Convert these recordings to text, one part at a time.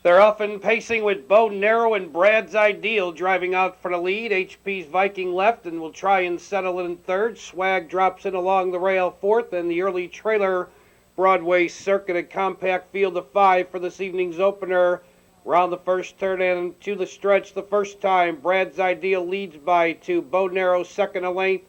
They're often pacing with Bo Narrow and Brad's Ideal driving out for the lead. HP's Viking left and will try and settle in third. Swag drops in along the rail fourth, and the early trailer Broadway Circuit a compact field of five for this evening's opener. Round the first turn and to the stretch the first time. Brad's Ideal leads by two. Bo Narrow second a length.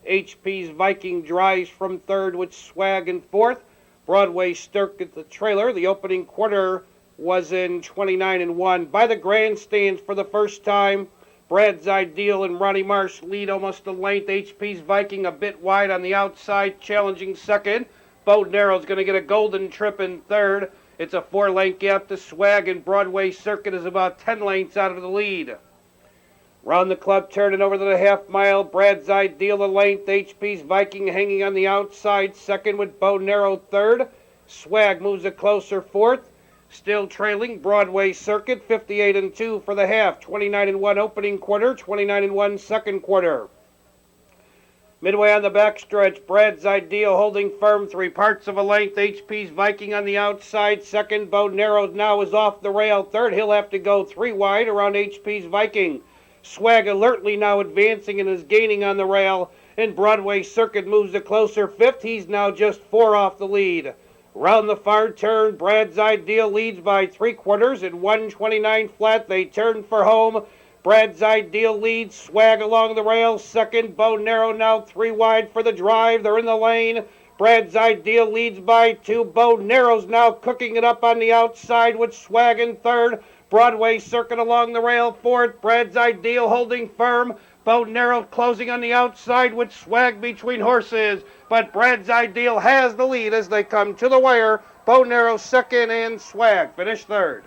HP's Viking drives from third with Swag in fourth. Broadway Circuit the trailer. The opening quarter was in 29-1. By the grandstands for the first time, Brad's Ideal and Ronnie Marsh lead almost a length. HP's Viking a bit wide on the outside, challenging second. Bo Narrow's going to get a golden trip in third. It's a 4-length gap to Swag, and Broadway Circuit is about 10 lengths out of the lead. Round the club turn and over to the half mile. Brad's Ideal a length. HP's Viking hanging on the outside. Second with Bo Narrow third. Swag moves it closer fourth. Still trailing Broadway Circuit, 58-2 for the half, 29-1 opening quarter, 29-1 second quarter. Midway on the backstretch, Brad's Ideal holding firm 3/4 of a length. HP's Viking on the outside, second. Bo Narrow now is off the rail. Third, he'll have to go 3 wide around HP's Viking. Swag alertly now advancing and is gaining on the rail. And Broadway Circuit moves it closer fifth. He's now just 4 off the lead. Round the far turn, Brad's Ideal leads by 3/4 at 129 flat. They turn for home. Brad's Ideal leads. Swag along the rail. Second, Bo Narrow now 3 wide for the drive. They're in the lane. Brad's Ideal leads by 2. Bo Narrow's now cooking it up on the outside with Swag in third. Broadway Circuit along the rail fourth. Brad's Ideal holding firm. Bo Narrow closing on the outside with Swag between horses. But Brad's Ideal has the lead as they come to the wire. Bo Narrow second and Swag finish third.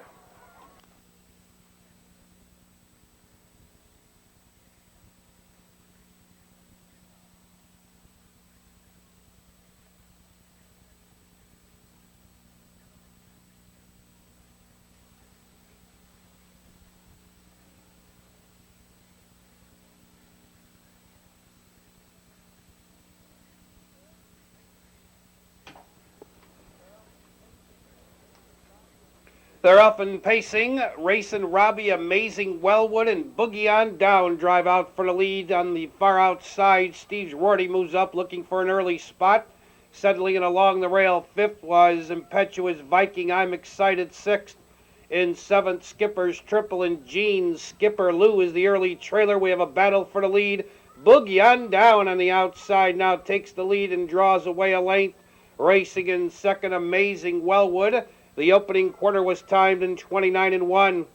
They're up and pacing. Racing Robbie, Amazing Wellwood, and Boogie on Down drive out for the lead on the far outside. Steve Rorty moves up looking for an early spot. Settling it along the rail fifth was Impetuous Viking. I'm Excited sixth. In seventh, Skipper's Triple and Jeans. Skipper Lou is the early trailer. We have a battle for the lead. Boogie on Down on the outside now takes the lead and draws away a length. Racing in second, Amazing Wellwood. The opening quarter was timed in 29-1.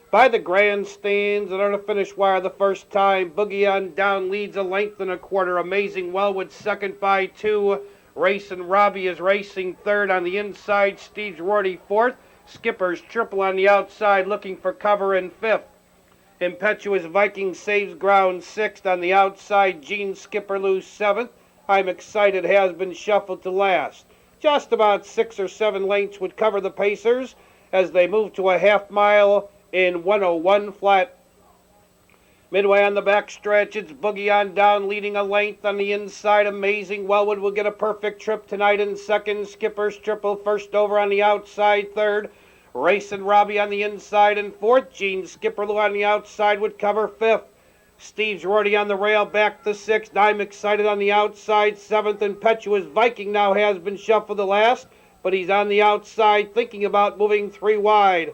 By the grandstands and on the finish wire the first time, Boogie on Down leads a length and a quarter. Amazing Wellwood second by 2. Racing Robbie is racing third on the inside. Steve's Rorty fourth. Skipper's Triple on the outside looking for cover in fifth. Impetuous Viking saves ground sixth on the outside. Gene Skipper Lou seventh. I'm Excited has been shuffled to last. Just about 6 or 7 lengths would cover the Pacers as they move to a half mile in 101 flat. Midway on the backstretch, it's Boogie on Down leading a length on the inside. Amazing Wellwood will get a perfect trip tonight in second. Skipper's Triple first over on the outside third. Racing Robbie on the inside in fourth. Gene Skipperloo on the outside would cover fifth. Steve's Rorty on the rail back to sixth. I'm Excited on the outside seventh. Impetuous Viking now has been shuffled to last, but he's on the outside thinking about moving 3 wide.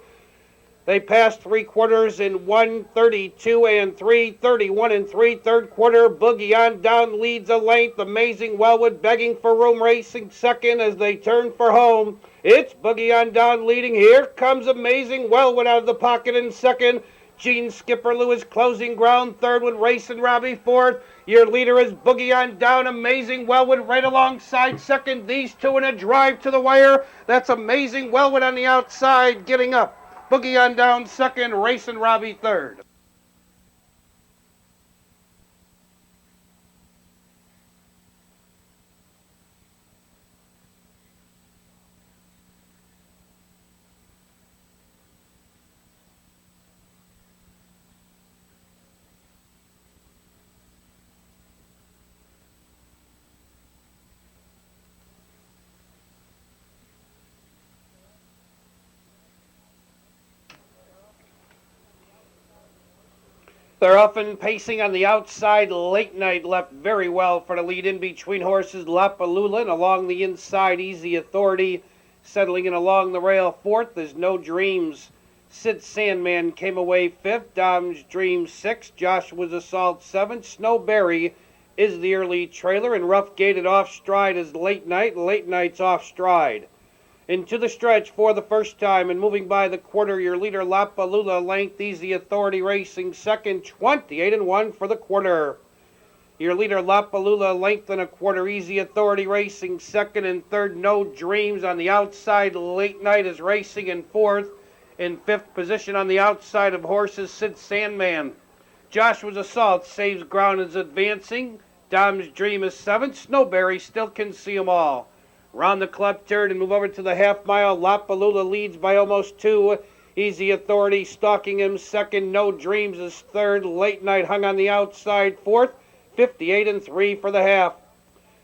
They passed 3/4 in 1:32 and 3:31 and 3. Third quarter, Boogie on Down leads a length. Amazing Wellwood begging for room, racing second as they turn for home. It's Boogie on Down leading. Here comes Amazing Wellwood out of the pocket in second. Gene Skipperloo is closing ground third with Racing Robbie fourth. Your leader is Boogie on Down. Amazing Wellwood right alongside second. These two in a drive to the wire. That's Amazing Wellwood on the outside getting up. Boogie on Down second. Racing Robbie third. They're often pacing on the outside. Late Night left very well for the lead in between horses. Lapalula and along the inside. Easy Authority settling in along the rail fourth. There's No Dreams. Sid Sandman came away fifth. Dom's Dream sixth. Joshua's Assault seventh. Snowberry is the early trailer, and Rough Gated off stride is Late Night. Late Night's off stride. Into the stretch for the first time and moving by the quarter, your leader Lapalula length. Easy Authority racing second, 28-1 for the quarter. Your leader Lapalula length and a quarter. Easy Authority racing second, and third No Dreams on the outside. Late Night is racing in fourth. In fifth position on the outside of horses, Sid Sandman. Joshua's Assault saves ground, is advancing. Dom's Dream is seventh. Snowberry still can see 'em all. Round the club turn and move over to the half mile. Lapalula leads by almost two. Easy Authority stalking him second. No Dreams is third. Late Night hung on the outside fourth. 58-3 for the half.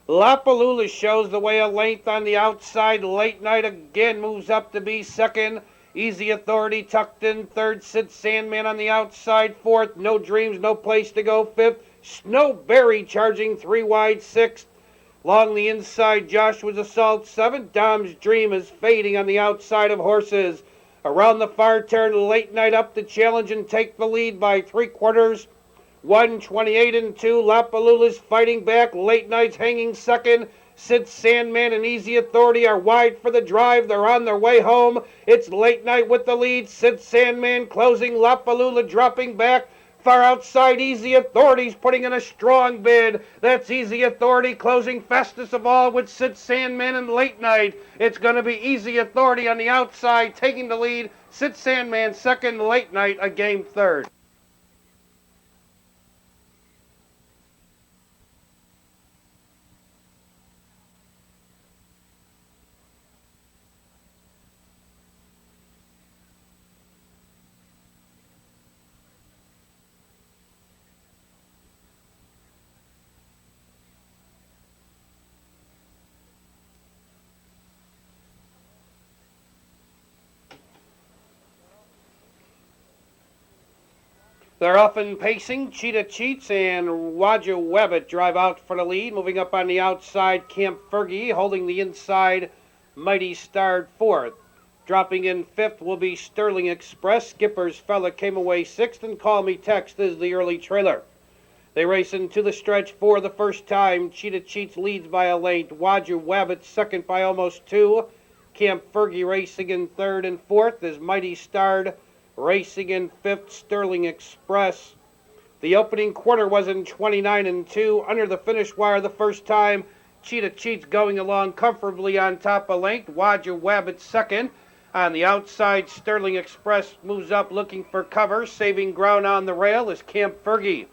Lapalula shows the way a length on the outside. Late Night again moves up to be second. Easy Authority tucked in third. Sid Sandman on the outside fourth. No Dreams, no place to go fifth. Snowberry charging three wide sixth. Along the inside, Joshua's Assault seventh. Dom's Dream is fading on the outside of horses. Around the far turn, Late Night up to challenge and take the lead by three quarters. 128-2. Lapalula's fighting back. Late Night's hanging second. Sid Sandman and Easy Authority are wide for the drive. They're on their way home. It's Late Night with the lead. Sid Sandman closing. Lapalula dropping back. Far outside, Easy Authority's putting in a strong bid. That's Easy Authority closing fastest of all with Sid Sandman and Late Night. It's going to be Easy Authority on the outside taking the lead. Sid Sandman second, Late Night a game third. They're often pacing. Cheetah Cheats and Waja Webbit drive out for the lead. Moving up on the outside, Camp Fergie holding the inside. Mighty Starred fourth. Dropping in fifth will be Sterling Express. Skipper's Fella came away sixth, and Call Me Text is the early trailer. They race into the stretch for the first time. Cheetah Cheats leads by a length. Waja Webbit second by almost two. Camp Fergie racing in third, and fourth is Mighty Starred. Racing in fifth, Sterling Express. The opening quarter was in 29-2. Under the finish wire the first time, Cheetah Cheats going along comfortably on top of length. Waja Webbit second. On the outside, Sterling Express moves up looking for cover. Saving ground on the rail is Camp Fergie.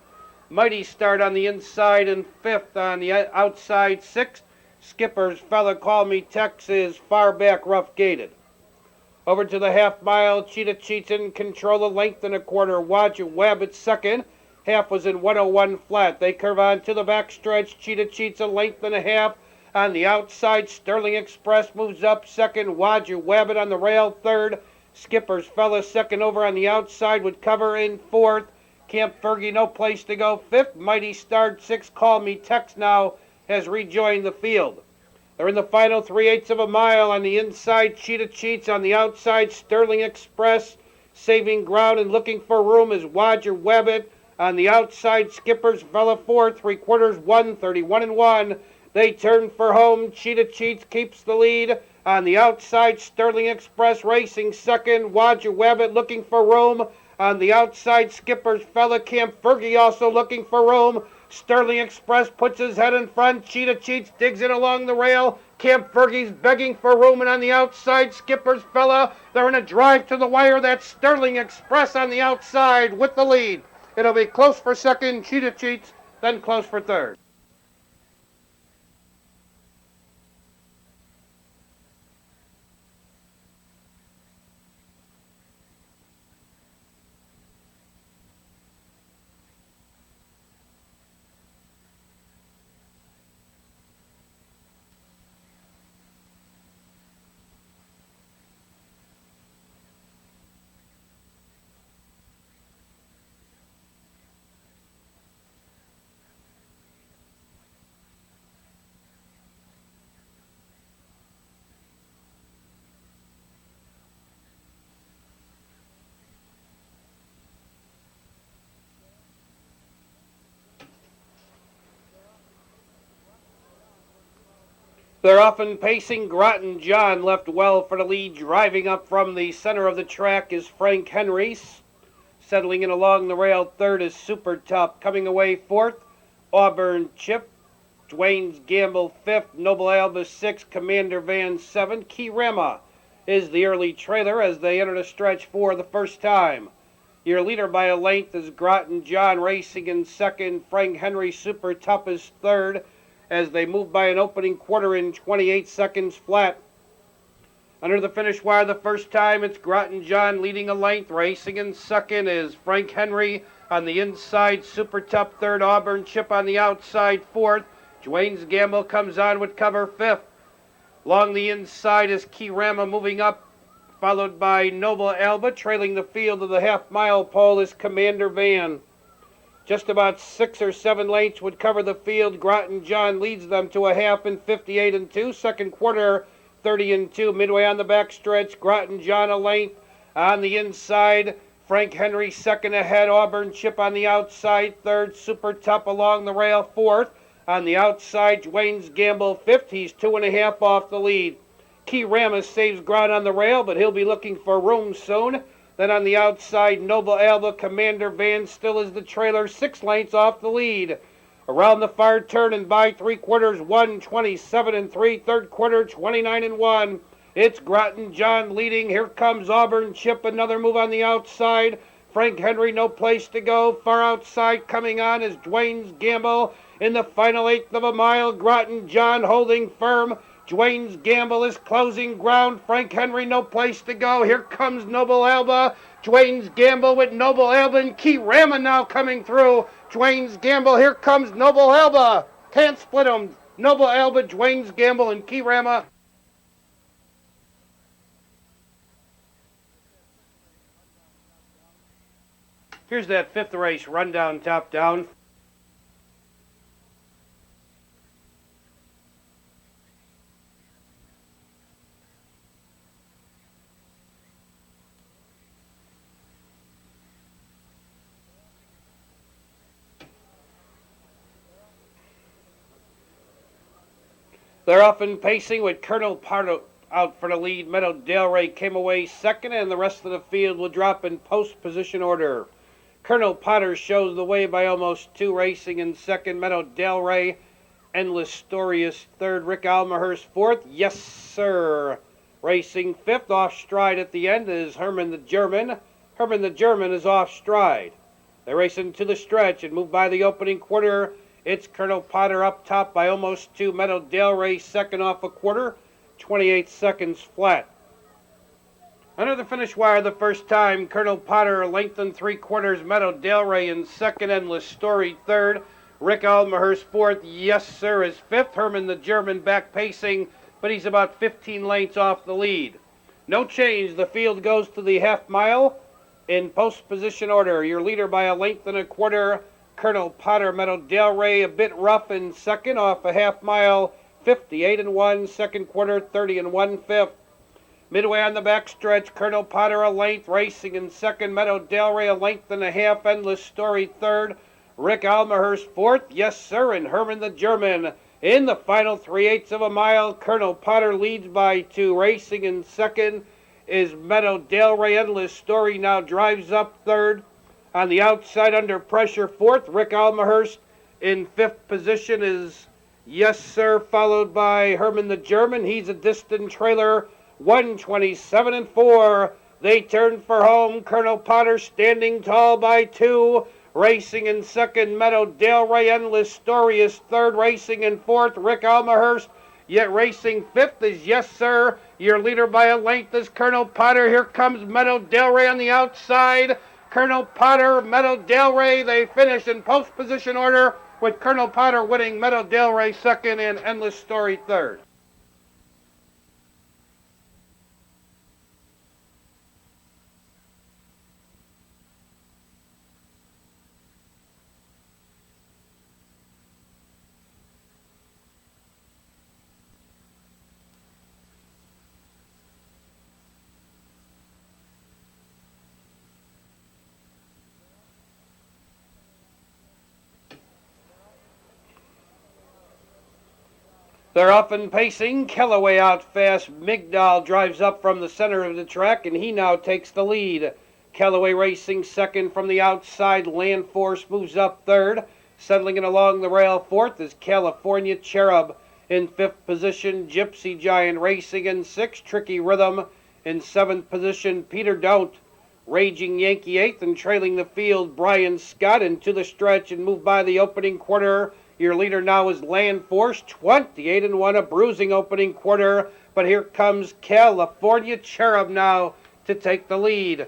Mighty Start on the inside in fifth. On the outside, sixth. Skipper's Fella Call Me Tex is far back, Rough Gated. Over to the half mile, Cheetah Cheats in control, a length and a quarter. Waja Webbit second. Half was in 101 flat. They curve on to the back stretch. Cheetah Cheats a length and a half. On the outside, Sterling Express moves up second. Waja Webbit on the rail third. Skipper's Fella second over on the outside with cover in fourth. Camp Fergie no place to go fifth. Mighty Starred sixth. Call Me Tex now has rejoined the field. They're in the final 3/8 of a mile. On the inside, Cheetah Cheats. On the outside, Sterling Express. Saving ground and looking for room is Waja Webbit. On the outside, Skipper's Fella fourth. Three quarters, 131-1. They turn for home. Cheetah Cheats keeps the lead. On the outside, Sterling Express racing second. Waja Webbit looking for room. On the outside, Skipper's Fella. Camp Fergie also looking for room. Sterling Express puts his head in front. Cheetah Cheats digs in along the rail. Camp Fergie's begging for room, and on the outside, Skipper's Fella. They're in a drive to the wire. That's Sterling Express on the outside with the lead. It'll be close for second, Cheetah Cheats, then close for third. They're often pacing. Groton John left well for the lead. Driving up from the center of the track is Frank Henry. Settling in along the rail third is Super Tough. Coming away fourth, Auburn Chip. Dwayne's Gamble fifth. Noble Alba sixth. Commander Van seventh. Key Rama is the early trailer as they enter the stretch for the first time. Your leader by a length is Groton John racing in second. Frank Henry Super Tough is third as they move by an opening quarter in 28 seconds flat. Under the finish wire the first time, it's Groton John leading a length. Racing in second is Frank Henry on the inside. Super Tough third. Auburn Chip on the outside fourth. Dwayne's Gamble comes on with cover fifth. Along the inside is Key Rama moving up, followed by Noble Alba. Trailing the field of the half-mile pole is Commander Van. Just about 6 or 7 lengths would cover the field. Groton John leads them to a half in 58 and 2. Second quarter, 30 and 2. Midway on the backstretch, Groton John a length. On the inside, Frank Henry second ahead. Auburn Chip on the outside third. Super Tough along the rail fourth. On the outside, Dwayne's Gamble fifth. He's 2.5 off the lead. Key Rama saves ground on the rail, but he'll be looking for room soon. Then on the outside, Noble Alba, Commander Van still is the trailer, 6 lengths off the lead. Around the far turn and by 3/4, 1:27 and 3. Third quarter, 29 and 1. It's Groton John leading. Here comes Auburn Chip, another move on the outside. Frank Henry, no place to go. Far outside coming on is Dwayne's Gamble. In the final eighth of a mile, Groton John holding firm. Dwayne's Gamble is closing ground. Frank Henry, no place to go. Here comes Noble Alba. Dwayne's Gamble with Noble Alba and Key Rama now coming through. Dwayne's Gamble, here comes Noble Alba. Can't split them. Noble Alba, Dwayne's Gamble, and Key Rama. Here's that fifth race, rundown, top down. They're often pacing with Colonel Pardo out for the lead. Meadow Delray came away second, and the rest of the field will drop in post position order. Colonel Potter shows the way by almost 2, racing in second. Meadow Delray, Endless Story is third. Rick Almahurst fourth. Yes, sir. Racing fifth. Off stride at the end is Herman the German. Herman the German is off stride. They race into the stretch and move by the opening quarter. It's Colonel Potter up top by almost 2. Meadow Delray second off a quarter. 28 seconds flat. Under the finish wire the first time, Colonel Potter a length and 3/4. Meadow Delray in second. Endless Story third. Rick Almahurst fourth. Yes, sir is fifth. Herman the German back pacing, but he's about 15 lengths off the lead. No change. The field goes to the half mile in post position order. Your leader by a length and a quarter, Colonel Potter. Meadow Delray a bit rough in second off a half mile, 58 and 1. Second quarter, 30 and 1/5. Midway on the backstretch, Colonel Potter a length, racing in second. Meadow Delray a length and a half. Endless Story third. Rick Almahurst fourth. Yes, sir, and Herman the German in the final 3/8 of a mile. Colonel Potter leads by 2. Racing in second is Meadow Delray. Endless Story now drives up third. On the outside, under pressure, fourth. Rick Almahurst in fifth position is Yes, sir, followed by Herman the German. He's a distant trailer, 1:27 and 4. They turn for home. Colonel Potter standing tall by 2. Racing in second, Meadow Delray. Endless Story is third. Racing in fourth, Rick Almahurst. Yet racing fifth is Yes, sir. Your leader by a length is Colonel Potter. Here comes Meadow Delray on the outside. Colonel Potter, Meadow Delray, they finish in post position order with Colonel Potter winning, Meadow Delray second, and Endless Story third. They're up and pacing. Kellaway out fast. Migdal drives up from the center of the track, and he now takes the lead. Kellaway racing second from the outside. Land Force moves up third. Settling in along the rail fourth is California Cherub. In fifth position, Gypsy Giant racing in sixth. Tricky Rhythm. In seventh position, Peter Don't. Raging Yankee eighth, and trailing the field, Brian Scott into the stretch and move by the opening quarter. Your leader now is Land Force, 28-1, a bruising opening quarter. But here comes California Cherub now to take the lead.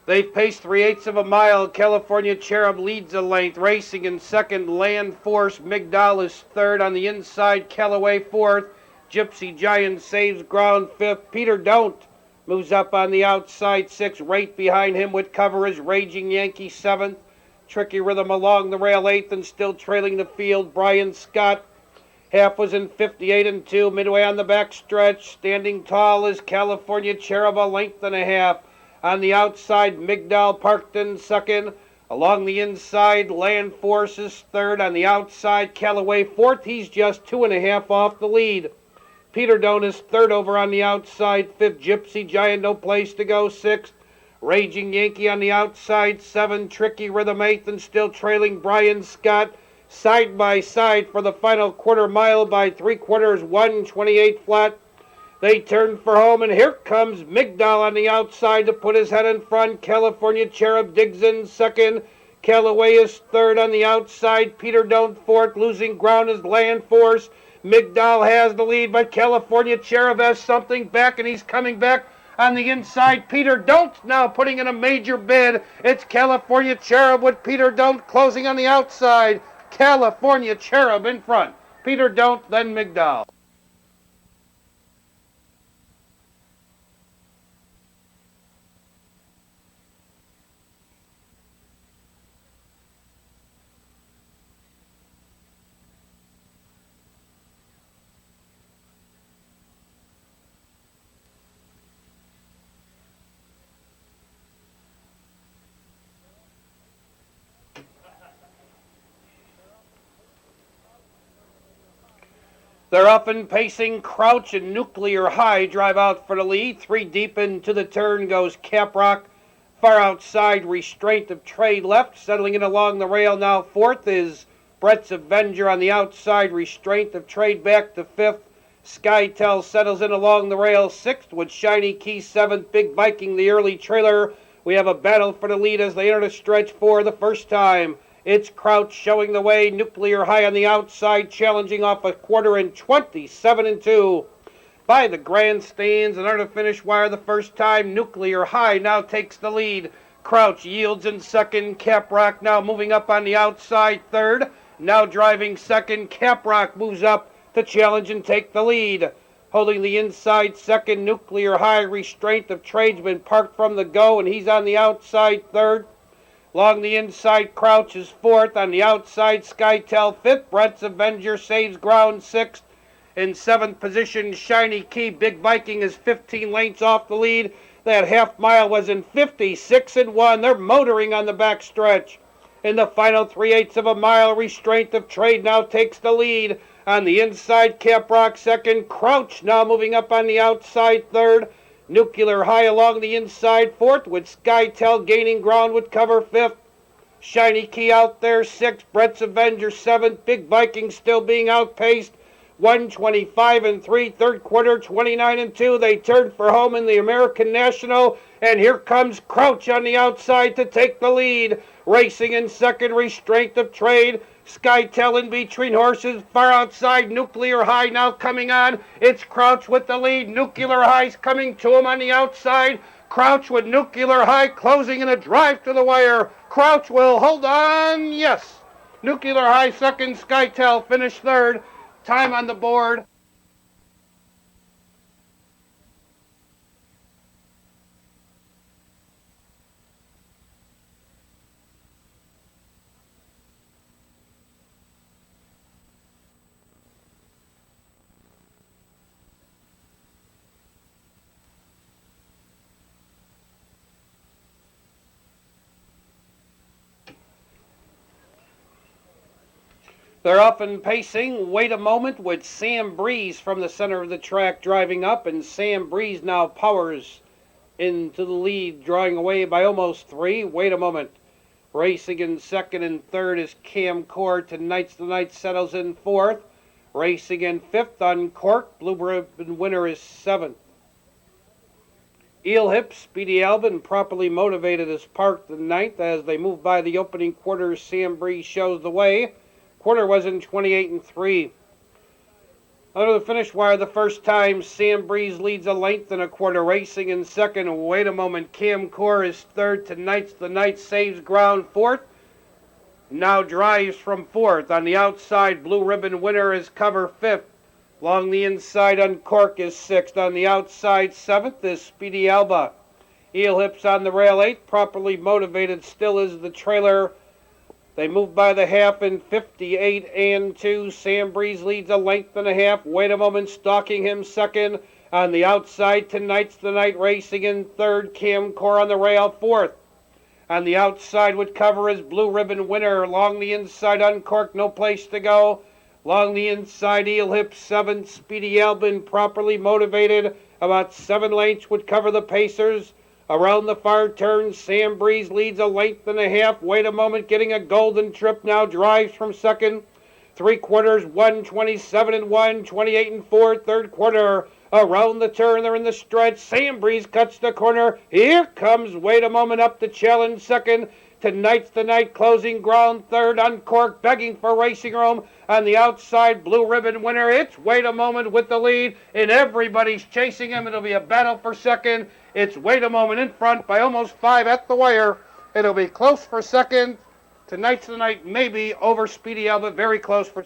They've paced 3/8 of a mile. California Cherub leads a length. Racing in second, Land Force. Migdal is third. On the inside, Kellaway fourth. Gypsy Giant saves ground fifth. Peter Don't moves up on the outside sixth. Right behind him with cover is Raging Yankee seventh. Tricky Rhythm along the rail eighth, and still trailing the field, Brian Scott. Half was in 58-2. Midway on the back stretch, standing tall is California Cherub, a length and a half. On the outside, Migdal parked in second. Along the inside, Land Force is third. On the outside, Kellaway fourth. He's just 2.5 off the lead. Peter Don't is third over on the outside. Fifth, Gypsy Giant, no place to go, sixth. Raging Yankee on the outside, seven. Tricky Rhythm eighth, and still trailing Brian Scott. Side by side for the final quarter mile by 3/4, 1:28 flat. They turn for home, and here comes Migdal on the outside to put his head in front. California Cherub digs in second. Kellaway is third on the outside. Peter Don't fourth. Losing ground is Land Force. Migdal has the lead, but California Cherub has something back, and he's coming back on the inside. Peter Don't now putting in a major bid. It's California Cherub with Peter Don't closing on the outside. California Cherub in front. Peter Don't, then Migdal. They're up and pacing. Crouch and Nuclear High drive out for the lead. 3 deep into the turn goes Caprock. Far outside, Restraint of Trade left. Settling in along the rail now fourth is Brett's Avenger on the outside. Restraint of Trade back to fifth. Skytel settles in along the rail sixth with Shiny Key seventh. Big Viking the early trailer. We have a battle for the lead as they enter the stretch for the first time. It's Crouch showing the way. Nuclear High on the outside, challenging off a quarter in 27-2. By the grandstands and under the finish wire the first time, Nuclear High now takes the lead. Crouch yields in second. Caprock now moving up on the outside third. Now driving second. Caprock moves up to challenge and take the lead. Holding the inside second, Nuclear High. Restraint of Tradesman parked from the go, and he's on the outside third. Along the inside, Crouch is fourth. On the outside, Skytel fifth. Brett's Avenger saves ground sixth. In seventh position, Shiny Key. Big Viking is 15 lengths off the lead. That half mile was in 56-1. They're motoring on the back stretch. In the final 3/8 of a mile, Restraint of Trade now takes the lead. On the inside, Caprock second. Crouch now moving up on the outside third. Nuclear High along the inside fourth, with Skytel gaining ground with cover fifth. Shiny Key out there sixth. Brett's Avenger seventh. Big Viking still being outpaced. 1:25-3. Third quarter 29-2. They turn for home in the American National, and here comes Crouch on the outside to take the lead. Racing in second, Restraint of Trade. Skytel in between horses. Far outside, Nuclear High now coming on. It's Crouch with the lead. Nuclear High's coming to him on the outside. Crouch with Nuclear High closing in a drive to the wire. Crouch will hold on. Yes. Nuclear High second. Skytel finished third. Time on the board. They're up and pacing. Wait a moment with Sam Breeze from the center of the track driving up, and Sam Breeze now powers into the lead, drawing away by almost 3. Wait a moment. Racing in second and third is Cam Core. Tonight's the Night settles in fourth. Racing in fifth on Cork. Blue Ribbon winner is seventh. Eel Hip, Speedy Albin, properly motivated, is parked in ninth. As they move by the opening quarter, Sam Breeze shows the way. Quarter was in 28 and 3. Under the finish wire the first time, Sam Breeze leads a length and a quarter. Racing in second. Wait a moment. Cam Core is third. Tonight's the Night saves ground fourth. Now drives from fourth. On the outside, Blue Ribbon winner is cover fifth. Along the inside on Cork is sixth. On the outside, seventh is Speedy Alba. Eel Hips on the rail eighth. Properly motivated still is the trailer. They move by the half in 58 and 2. Sam Breeze leads a length and a half. Wait a moment, stalking him second. On the outside, tonight's the Night racing in third. Cam Core on the rail fourth. On the outside with cover is Blue Ribbon winner. Along the inside, Uncorked, no place to go. Along the inside, Eel Hip seventh. Speedy Albin properly motivated. About 7 lengths would cover the Pacers. Around the far turn, Sam Breeze leads a length and a half. Wait a moment, getting a golden trip now. Drives from second. 3 quarters, 1:27 and 1, 28 and 4. Third quarter, around the turn, they're in the stretch. Sam Breeze cuts the corner. Here comes, wait a moment, up to challenge second. Tonight's the Night closing ground third. Uncorked, begging for racing room. On the outside, Blue Ribbon winner. It's wait a moment with the lead, and everybody's chasing him. It'll be a battle for second. It's wait a moment in front by almost 5 at the wire. It'll be close for second. Tonight's the Night maybe over Speedy Alba, very close for.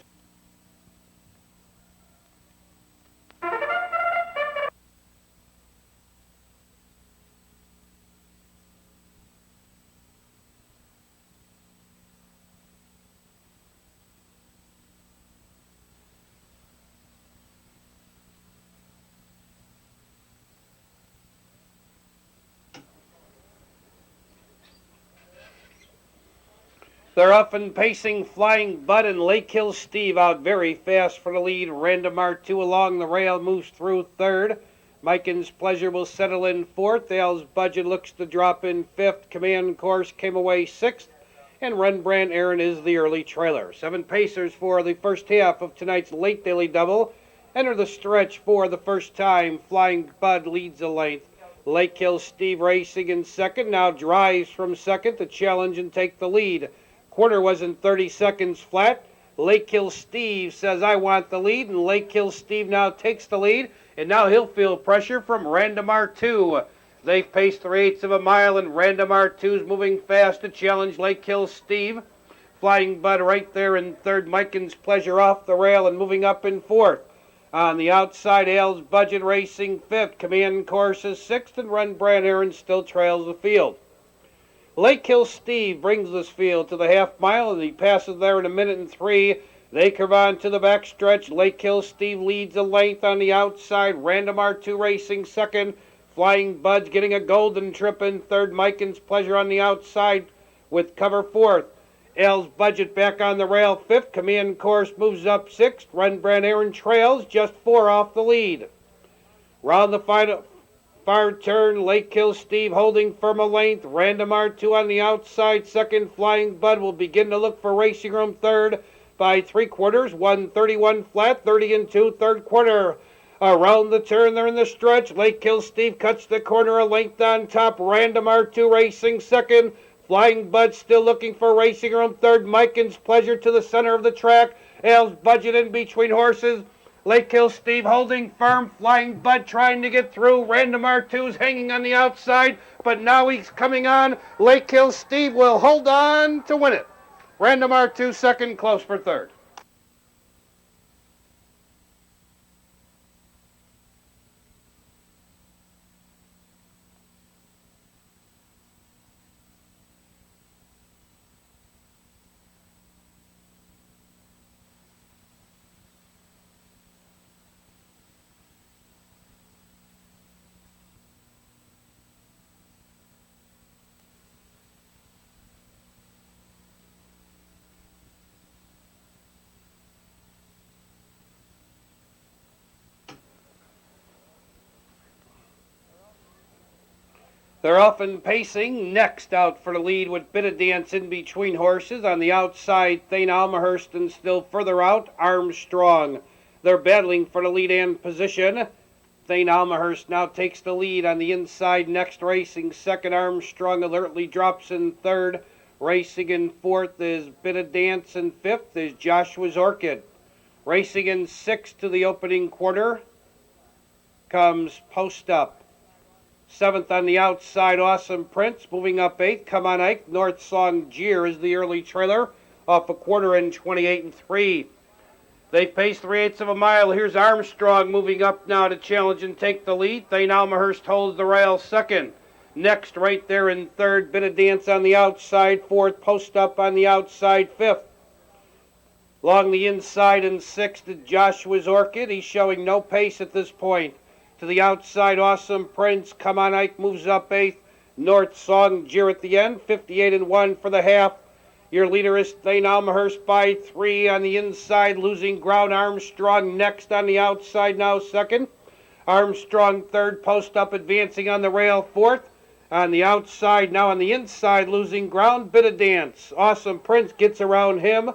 They're up and pacing. Flying Bud and Lake Hill Steve out very fast for the lead. Random R2 along the rail moves through third. Miken's Pleasure will settle in fourth. Ale's Budget looks to drop in fifth. Command Course came away sixth. And Rembrandt Aaron is the early trailer. 7 Pacers for the first half of tonight's late daily double. Enter the stretch for the first time. Flying Bud leads a length. Lake Hill Steve racing in second. Now drives from second to challenge and take the lead. Quarter was in 30 seconds flat. Lake Hill Steve says, I want the lead, and Lake Hill Steve now takes the lead, and now he'll feel pressure from Random R2. They've paced 3/8 of a mile, and Random R2's moving fast to challenge Lake Hill Steve. Flying Bud right there in third. Miken's Pleasure off the rail and moving up in fourth. On the outside, Ale's Budget racing fifth. Command Course is sixth, and Rembrandt Aaron still trails the field. Lake Hill Steve brings this field to the half mile, and he passes there in 1:03. They curve on to the backstretch. Lake Hill Steve leads a length on the outside. Random R2 racing second. Flying Bud's getting a golden trip in third. Miken's Pleasure on the outside with cover fourth. Ale's Budget back on the rail fifth. Command Course moves up sixth. Rembrandt Aaron trails just 4 off the lead. Round the final far turn, Lake Hill Steve holding firm a length. Random R2 on the outside. Second, Flying Bud will begin to look for racing room third by 3 quarters. 1:31 flat, 30 and 2, third quarter. Around the turn, they're in the stretch. Lake Hill Steve cuts the corner a length on top. Random R2 racing second. Flying Bud still looking for racing room third. Miken's Pleasure to the center of the track. Ale's Budget in between horses. Lake Hill Steve holding firm. Flying Bud trying to get through. Random R2's hanging on the outside, but now he's coming on. Lake Hill Steve will hold on to win it. Random R2 second, close for third. They're off and pacing. Next out for the lead with Bit of Dance in between horses. On the outside, Thane Almahurst, and still further out, Armstrong. They're battling for the lead and position. Thane Almahurst now takes the lead on the inside. Next racing second, Armstrong alertly drops in third. Racing in fourth is Bit of Dance, and fifth is Joshua's Orchid. Racing in sixth to the opening quarter comes Post Up. Seventh on the outside, Awesome Prince. Moving up eighth, Come On Ike. North Song Jeer is the early trailer off a quarter in 28 3. They pace 3/8 of a mile. Here's Armstrong moving up now to challenge and take the lead. Thane Almahurst holds the rail second. Next, right there in third, Bit of Dance on the outside. Fourth, Post Up on the outside. Fifth. Along the inside in sixth is Joshua's Orchid. He's showing no pace at this point. To the outside, Awesome Prince. Come On Ike moves up eighth. North Song Jeer at the end. 58-1 for the half. Your leader is Thane Almahurst by 3 on the inside, losing ground. Armstrong next on the outside, now second. Armstrong third, Post Up advancing on the rail fourth. On the outside, now on the inside, losing ground. Bit of Dance. Awesome Prince gets around him.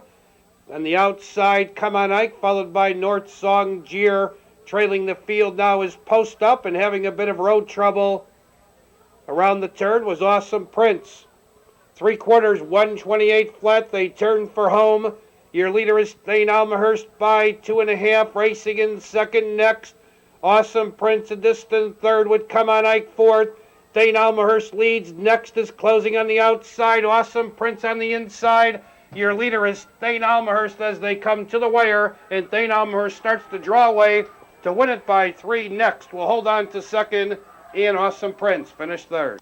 On the outside, Come On Ike, followed by North Song Jeer. Trailing the field now is Post Up, and having a bit of road trouble around the turn was Awesome Prince. 3/4, 128 flat. They turn for home. Your leader is Thane Almahurst by 2.5. Racing in second next. Awesome Prince a distant third with Come On Ike fourth. Thane Almahurst leads. Next is closing on the outside. Awesome Prince on the inside. Your leader is Thane Almahurst as they come to the wire, and Thane Almahurst starts to draw away to win it by 3. Next will hold on to second, and Awesome Prince finish third.